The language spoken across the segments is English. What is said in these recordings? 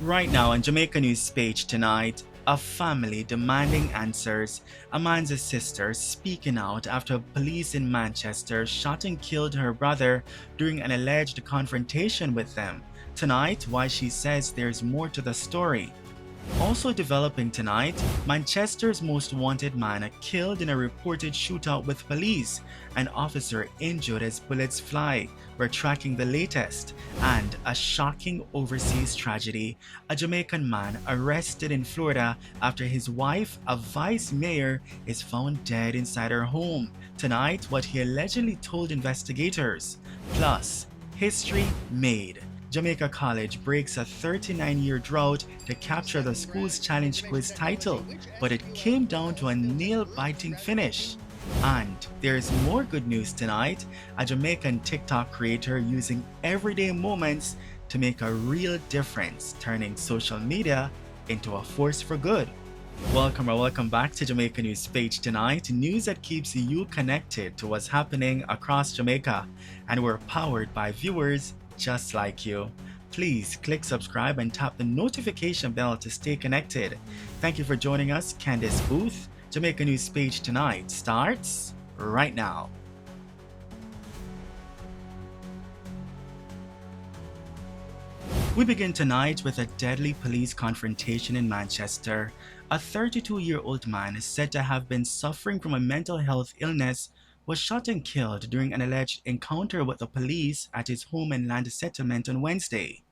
Right now on Jamaica News Page tonight, a family demanding answers. A man's sister speaking out after police in Manchester shot and killed her brother during an alleged confrontation with them. Tonight, why she says there's more to the story. Also developing tonight, Manchester's most wanted man killed in a reported shootout with police, an officer injured as bullets fly. We're tracking the latest. And a shocking overseas tragedy, a Jamaican man arrested in Florida after his wife, a vice mayor, is found dead inside her home. Tonight, what he allegedly told investigators. Plus, history made. Jamaica College breaks a 39-year drought to capture the school's challenge quiz title, but it came down to a nail-biting finish. And there's more good news tonight, a Jamaican TikTok creator using everyday moments to make a real difference, turning social media into a force for good. Welcome back to Jamaica News Page tonight, news that keeps you connected to what's happening across Jamaica, and we're powered by viewers just like you. Please click subscribe and tap the notification bell to stay connected. Thank you for joining us. Candice Booth, Jamaica News Page tonight starts right now. We begin tonight with a deadly police confrontation in Manchester. A 32-year-old man is said to have been suffering from a mental health illness was shot and killed during an alleged encounter with the police at his home and land settlement on Wednesday.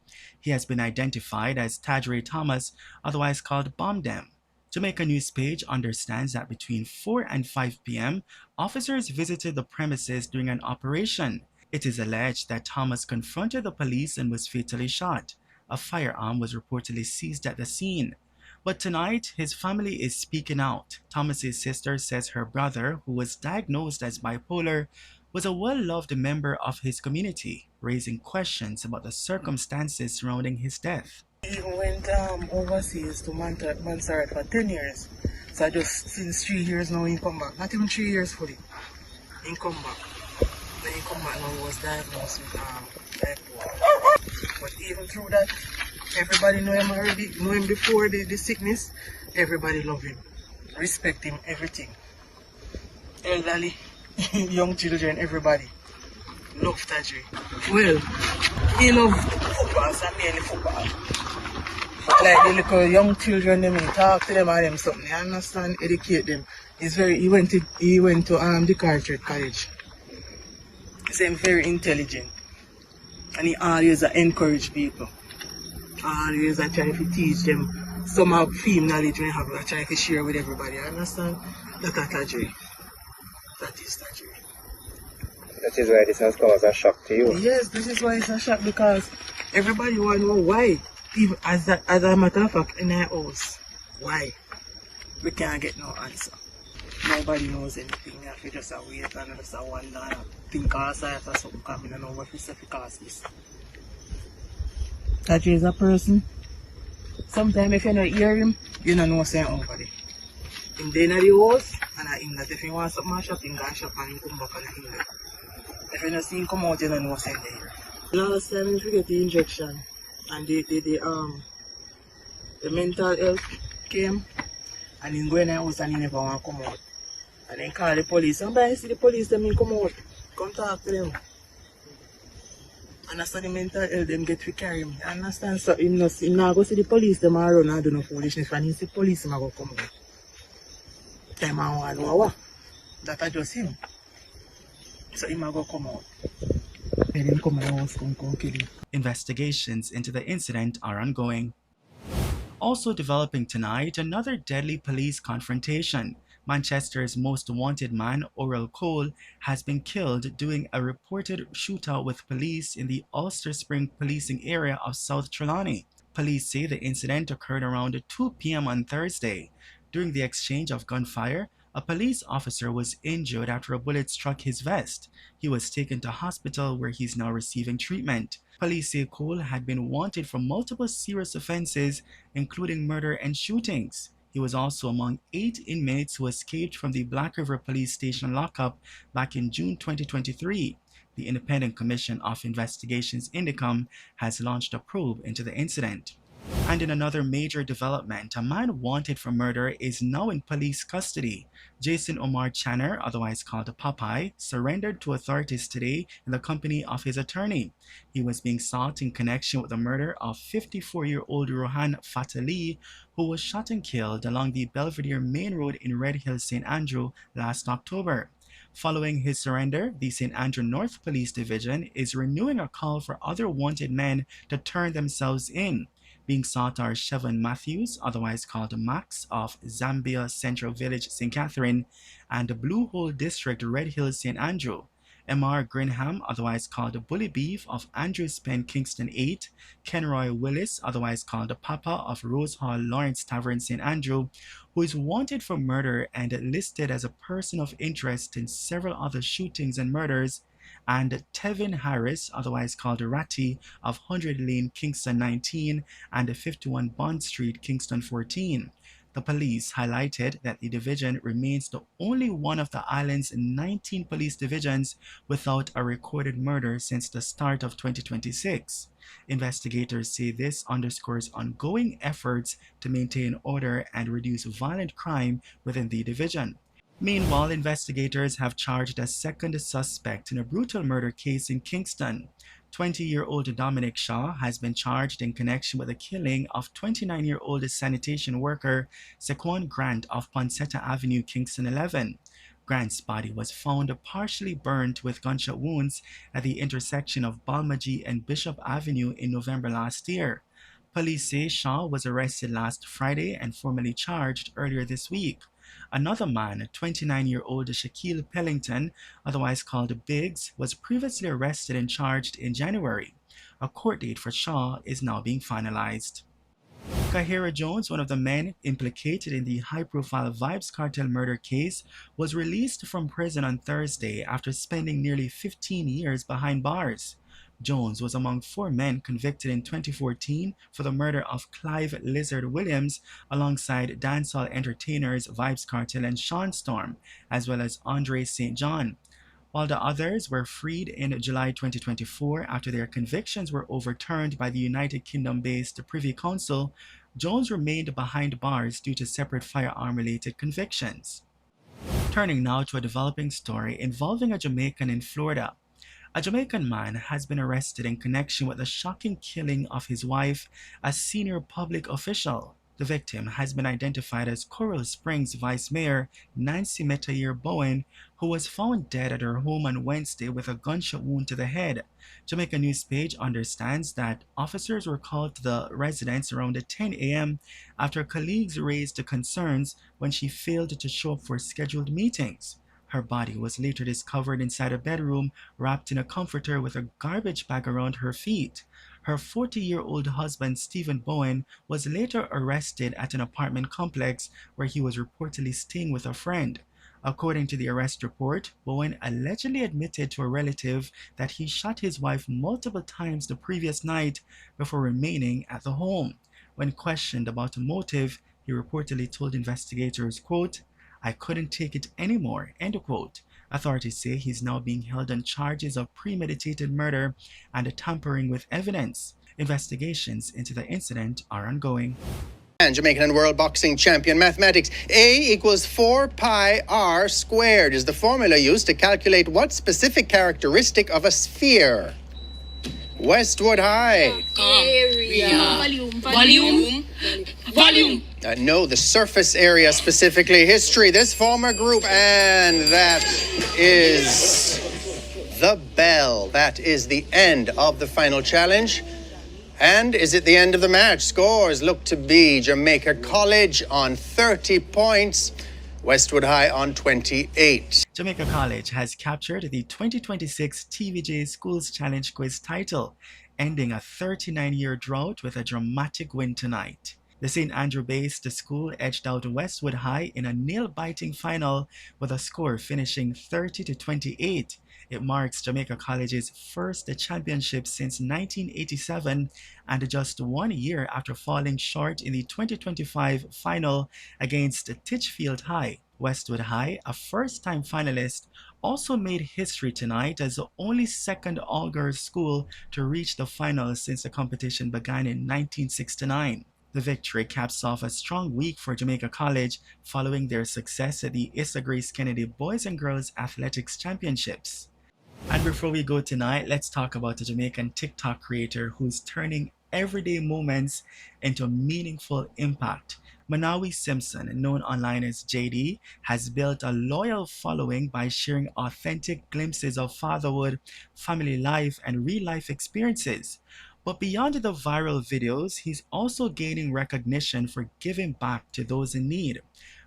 He has been identified as Tajre Thomas, otherwise called Bombdem. Jamaica News Page understands that between 4 and 5 p.m., officers visited the premises during an operation. It is alleged that Thomas confronted the police and was fatally shot. A firearm was reportedly seized at the scene. But tonight, his family is speaking out. Thomas's sister says her brother, who was diagnosed as bipolar, was a well-loved member of his community, raising questions about the circumstances surrounding his death. He went overseas to Montserrat for 10 years. So I just, since 3 years now, he come back. Not even 3 years fully. He come back. Then he come back now, he was diagnosed with bipolar. But even through that, everybody know him already, know him before the sickness. Everybody love him, respect him, everything. Elderly, young children, everybody love Tajri. Well, he love football, so mainly football. Like the little young children, them, he talk to them and them something. You understand? Educate them. He went to the Carteret College. He's very intelligent, and he always encourage people. Always I try to teach them some of film knowledge when I have. I try to share with everybody. You understand? That's Tajri. That is Tajri. That is why this has caused a shock to you. Yes, this is why it's a shock, because everybody want to know why. Even as a matter of fact, in our house, why? We can't get no answer. Nobody knows anything. We have to just wait and just wonder and think outside for something coming and know what we say because this. Tajri is a person. Sometimes if you don't hear him, you don't know what's nobody. In the house, and in that if you want something shop, you can shop and you come back and in there. If you don't see him come out, you don't know what's in there. Last time if you get the injection and the mental health came and he go in the house and he never want to come out. And then call the police. Somebody see the police, them come out. Come talk to them. And that's the mental health them get to carry him. Understand? So him not go see the police, them and run and do no foolishness. When he see police, him go come out. Time I want to know what. That's just him. So him go come out. Then him come in the house, come kill him. Investigations into the incident are ongoing. Also developing tonight, another deadly police confrontation. Manchester's most wanted man, Oral Cole, has been killed during a reported shootout with police in the Ulster Spring policing area of South Trelawny. Police say the incident occurred around 2 p.m. on Thursday. During the exchange of gunfire, a police officer was injured after a bullet struck his vest. He was taken to hospital where he's now receiving treatment. Police say Cole had been wanted for multiple serious offenses, including murder and shootings. He was also among 8 inmates who escaped from the Black River Police Station lockup back in June 2023. The Independent Commission of Investigations Indicom has launched a probe into the incident. And in another major development, a man wanted for murder is now in police custody. Jason Omar Channer, otherwise called Popeye, surrendered to authorities today in the company of his attorney. He was being sought in connection with the murder of 54-year-old Rohan Fatali, who was shot and killed along the Belvedere Main Road in Red Hill, St. Andrew last October. Following his surrender, the St. Andrew North Police Division is renewing a call for other wanted men to turn themselves in. Being sought are Chevon Matthews, otherwise called Max, of Zambia Central Village, St. Catherine, and the Blue Hole District, Red Hills, St. Andrew. M.R. Grinham, otherwise called Bully Beef, of Andrews Pen, Kingston 8, Kenroy Willis, otherwise called Papa, of Rose Hall, Lawrence Tavern, St. Andrew, who is wanted for murder and listed as a person of interest in several other shootings and murders, and Tevin Harris, otherwise called Ratty, of 100 Lane, Kingston 19, and 51 Bond Street, Kingston 14. The police highlighted that the division remains the only one of the island's 19 police divisions without a recorded murder since the start of 2026. Investigators say this underscores ongoing efforts to maintain order and reduce violent crime within the division. Meanwhile, investigators have charged a second suspect in a brutal murder case in Kingston. 20-year-old Dominic Shaw has been charged in connection with the killing of 29-year-old sanitation worker Sequan Grant of Poncetta Avenue, Kingston 11. Grant's body was found partially burnt with gunshot wounds at the intersection of Balmaji and Bishop Avenue in November last year. Police say Shaw was arrested last Friday and formally charged earlier this week. Another man, 29-year-old Shaquille Pellington, otherwise called Biggs, was previously arrested and charged in January. A court date for Shaw is now being finalized. Kahira Jones, one of the men implicated in the high-profile Vibes Cartel murder case, was released from prison on Thursday after spending nearly 15 years behind bars. Jones was among 4 men convicted in 2014 for the murder of Clive Lizard Williams alongside dancehall entertainers Vibes Cartel and Sean Storm, as well as Andre St. John. While the others were freed in July 2024 after their convictions were overturned by the United Kingdom-based Privy Council, Jones remained behind bars due to separate firearm-related convictions. Turning now to a developing story involving a Jamaican in Florida. A Jamaican man has been arrested in connection with the shocking killing of his wife, a senior public official. The victim has been identified as Coral Springs Vice Mayor Nancy Metayer-Bowen, who was found dead at her home on Wednesday with a gunshot wound to the head. Jamaica News Page understands that officers were called to the residence around 10 a.m. after colleagues raised concerns when she failed to show up for scheduled meetings. Her body was later discovered inside a bedroom, wrapped in a comforter with a garbage bag around her feet. Her 40-year-old husband, Stephen Bowen, was later arrested at an apartment complex where he was reportedly staying with a friend. According to the arrest report, Bowen allegedly admitted to a relative that he shot his wife multiple times the previous night before remaining at the home. When questioned about a motive, he reportedly told investigators, quote, "I couldn't take it anymore," end quote. Authorities say he's now being held on charges of premeditated murder and tampering with evidence. Investigations into the incident are ongoing. And Jamaican and World Boxing Champion Mathematics. A equals 4 pi r squared is the formula used to calculate what specific characteristic of a sphere? Westwood High. Area. Volume. No, the surface area specifically. History, this former group, and that is the bell. That is the end of the final challenge. And is it the end of the match? Scores look to be Jamaica College on 30 points, Westwood High on 28. Jamaica College has captured the 2026 TVJ Schools Challenge Quiz title, ending a 39-year drought with a dramatic win tonight. The St. Andrew-based school edged out Westwood High in a nail-biting final with a score finishing 30-28. It marks Jamaica College's first championship since 1987 and just 1 year after falling short in the 2025 final against Titchfield High. Westwood High, a first-time finalist, also made history tonight as the only second all-girls school to reach the finals since the competition began in 1969. The victory caps off a strong week for Jamaica College following their success at the Issa Grace Kennedy Boys and Girls Athletics Championships. And before we go tonight, let's talk about a Jamaican TikTok creator who's turning everyday moments into meaningful impact. Manawi Simpson, known online as JD, has built a loyal following by sharing authentic glimpses of fatherhood, family life, and real life experiences. But beyond the viral videos, he's also gaining recognition for giving back to those in need.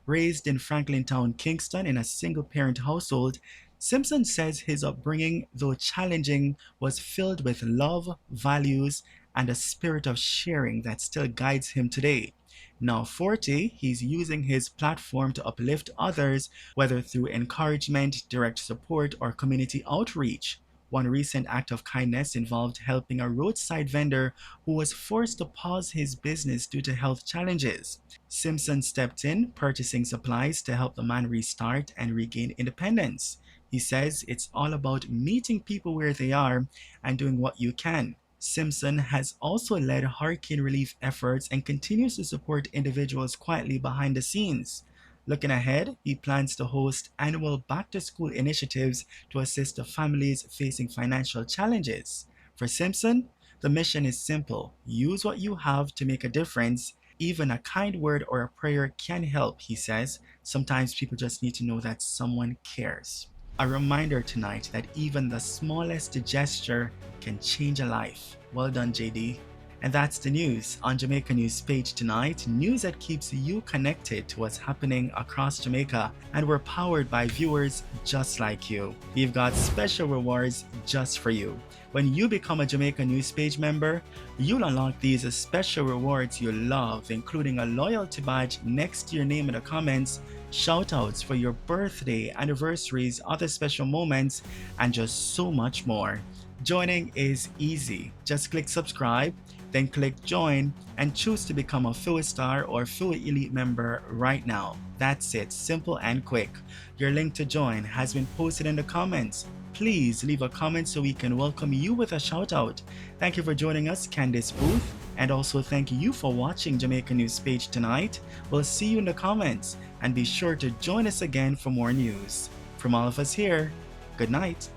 Raised in Franklin Town, Kingston, in a single parent household, Simpson says his upbringing, though challenging, was filled with love, values, and a spirit of sharing that still guides him today. Now 40, he's using his platform to uplift others, whether through encouragement, direct support, or community outreach. One recent act of kindness involved helping a roadside vendor who was forced to pause his business due to health challenges. Simpson stepped in, purchasing supplies to help the man restart and regain independence. He says it's all about meeting people where they are and doing what you can. Simpson has also led hurricane relief efforts and continues to support individuals quietly behind the scenes. Looking ahead, he plans to host annual back-to-school initiatives to assist the families facing financial challenges. For Simpson, the mission is simple: use what you have to make a difference. Even a kind word or a prayer can help, he says. Sometimes people just need to know that someone cares. A reminder tonight that even the smallest gesture can change a life. Well done, JD. And that's the news on Jamaica News Page tonight. News that keeps you connected to what's happening across Jamaica. And we're powered by viewers just like you. We've got special rewards just for you. When you become a Jamaica News Page member, you'll unlock these special rewards you love, including a loyalty badge next to your name in the comments, shoutouts for your birthday, anniversaries, other special moments, and just so much more. Joining is easy. Just click subscribe, then click join, and choose to become a full star or full elite member right now. That's it, simple and quick. Your link to join has been posted in the comments. Please leave a comment so we can welcome you with a shout out. Thank you for joining us, Candice Booth, and also thank you for watching Jamaica News Page tonight. We'll see you in the comments, and be sure to join us again for more news. From all of us here, good night.